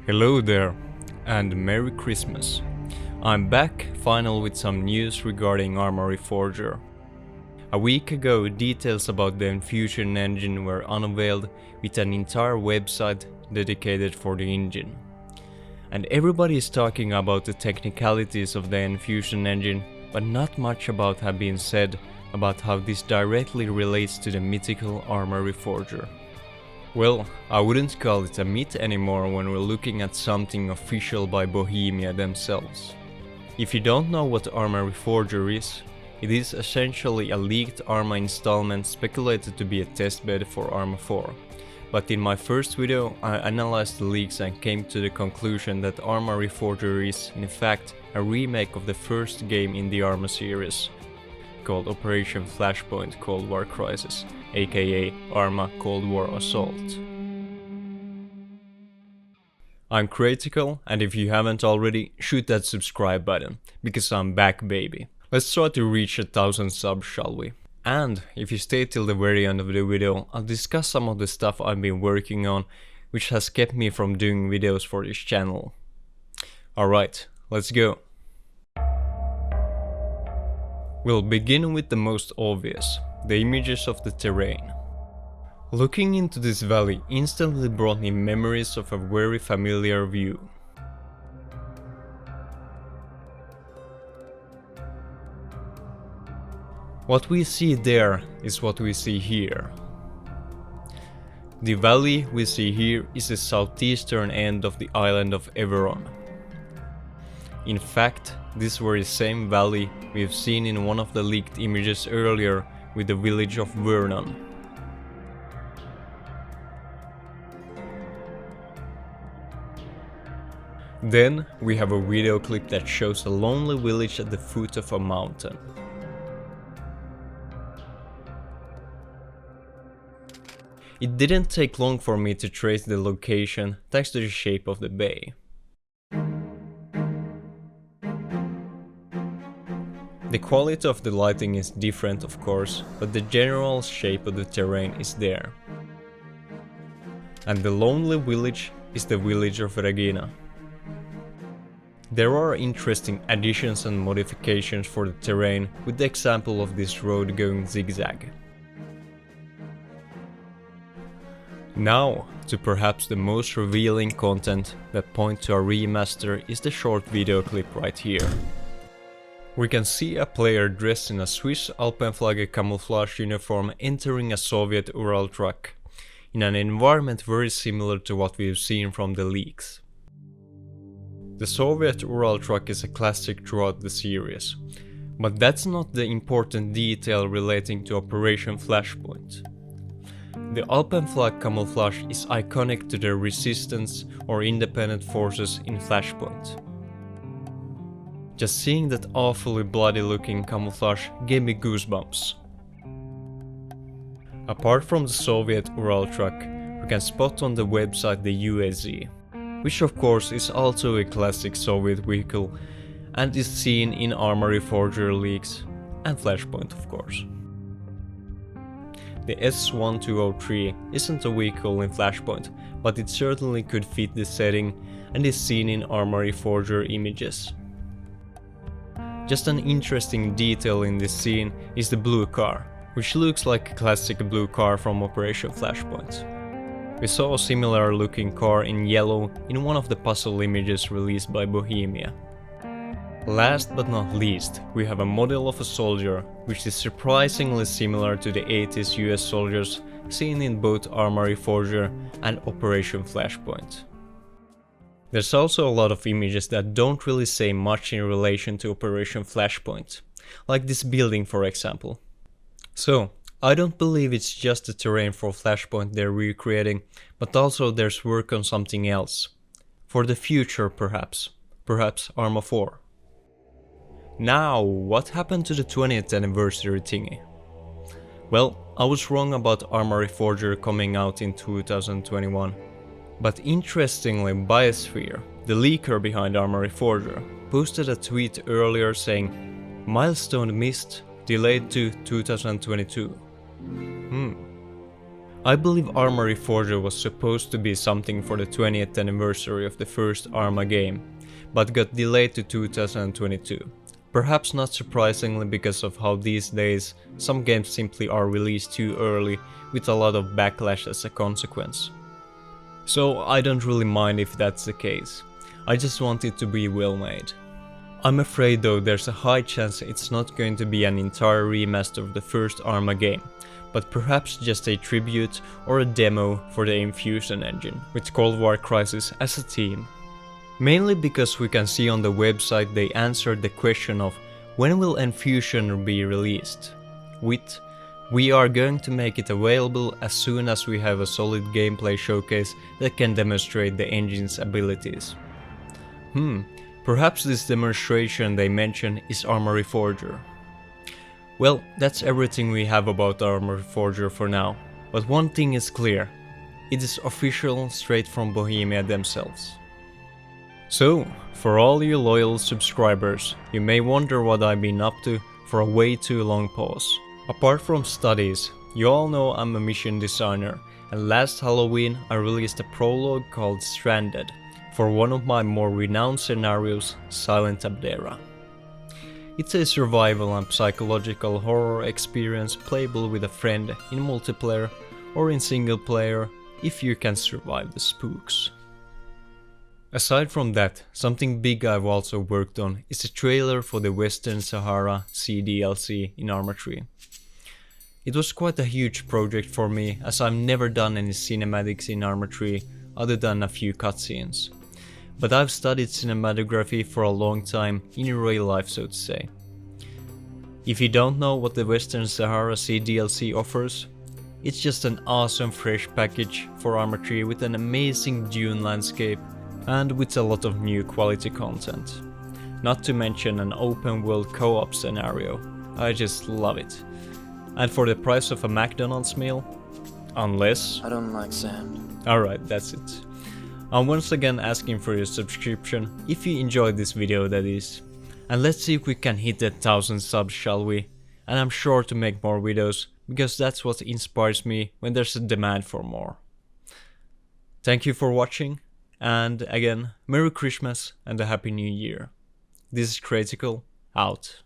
Hello there, and Merry Christmas. I'm back finally with some news regarding Arma Reforger. A week ago, details about the Enfusion Engine were unveiled with an entire website dedicated for the engine. And everybody is talking about the technicalities of the Enfusion Engine, but not much about has been said about how this directly relates to the mythical Arma Reforger. Well, I wouldn't call it a myth anymore when we're looking at something official by Bohemia themselves. If you don't know what Arma Reforger is, it is essentially a leaked Arma installment speculated to be a testbed for Arma 4. But in my first video I analyzed the leaks and came to the conclusion that Arma Reforger is, in fact, a remake of the first game in the Arma series, called Operation Flashpoint Cold War Crisis, aka Arma Cold War Assault. I'm critical, and if you haven't already, shoot that subscribe button, because I'm back, baby. Let's try to reach 1,000 subs, shall we? And if you stay till the very end of the video, I'll discuss some of the stuff I've been working on, which has kept me from doing videos for this channel. Alright, let's go. We'll begin with the most obvious, the images of the terrain. Looking into this valley instantly brought me memories of a very familiar view. What we see there is what we see here. The valley we see here is the southeastern end of the island of Everon. In fact, this were the same valley we've seen in one of the leaked images earlier with the village of Vernon. Then we have a video clip that shows a lonely village at the foot of a mountain. It didn't take long for me to trace the location thanks to the shape of the bay. The quality of the lighting is different, of course, but the general shape of the terrain is there. And the lonely village is the village of Regina. There are interesting additions and modifications for the terrain, with the example of this road going zigzag. Now, to perhaps the most revealing content that point to a remaster is the short video clip right here. We can see a player dressed in a Swiss Alpenflagge camouflage uniform entering a Soviet Ural truck, in an environment very similar to what we've seen from the leaks. The Soviet Ural truck is a classic throughout the series, but that's not the important detail relating to Operation Flashpoint. The Alpenflagge camouflage is iconic to the resistance or independent forces in Flashpoint. Just seeing that awfully bloody looking camouflage gave me goosebumps. Apart from the Soviet Ural truck, we can spot on the website the UAZ, which of course is also a classic Soviet vehicle and is seen in Arma Reforger leaks and Flashpoint, of course. The S1203 isn't a vehicle in Flashpoint, but it certainly could fit the setting and is seen in Arma Reforger images. Just an interesting detail in this scene is the blue car, which looks like a classic blue car from Operation Flashpoint. We saw a similar looking car in yellow in one of the puzzle images released by Bohemia. Last but not least, we have a model of a soldier, which is surprisingly similar to the 80s US soldiers seen in both Arma Reforger and Operation Flashpoint. There's also a lot of images that don't really say much in relation to Operation Flashpoint, like this building for example. So, I don't believe it's just the terrain for Flashpoint they're recreating, but also there's work on something else. For the future perhaps. Perhaps Arma 4. Now, what happened to the 20th anniversary thingy? Well, I was wrong about Arma Reforger coming out in 2021. But interestingly, Biosphere, the leaker behind Arma Reforger, posted a tweet earlier saying, "Milestone missed, delayed to 2022. I believe Arma Reforger was supposed to be something for the 20th anniversary of the first Arma game, but got delayed to 2022. Perhaps not surprisingly because of how these days some games simply are released too early with a lot of backlash as a consequence. So I don't really mind if that's the case, I just want it to be well made. I'm afraid though there's a high chance it's not going to be an entire remaster of the first Arma game, but perhaps just a tribute or a demo for the Enfusion Engine, with Cold War Crisis as a theme. Mainly because we can see on the website they answered the question of when will Enfusion be released, with "We are going to make it available as soon as we have a solid gameplay showcase that can demonstrate the engine's abilities." Perhaps this demonstration they mention is Arma Reforger. Well, that's everything we have about Arma Reforger for now, but one thing is clear, it is official straight from Bohemia themselves. So, for all you loyal subscribers, you may wonder what I've been up to for a way too long pause. Apart from studies, you all know I'm a mission designer, and last Halloween I released a prologue called Stranded, for one of my more renowned scenarios, Silent Abdera. It's a survival and psychological horror experience playable with a friend in multiplayer or in single player if you can survive the spooks. Aside from that, something big I've also worked on is a trailer for the Western Sahara cDLC in Arma 3. It was quite a huge project for me as I've never done any cinematics in Arma 3 other than a few cutscenes. But I've studied cinematography for a long time in real life, so to say. If you don't know what the Western Sahara cDLC offers, it's just an awesome fresh package for Arma 3 with an amazing dune landscape and with a lot of new quality content. Not to mention an open world co-op scenario. I just love it. And for the price of a McDonald's meal, unless... I don't like sand. Alright, that's it. I'm once again asking for your subscription, if you enjoyed this video that is. And let's see if we can hit that 1000 subs, shall we? And I'm sure to make more videos, because that's what inspires me when there's a demand for more. Thank you for watching. And again, Merry Christmas and a Happy New Year. This is Critical, out.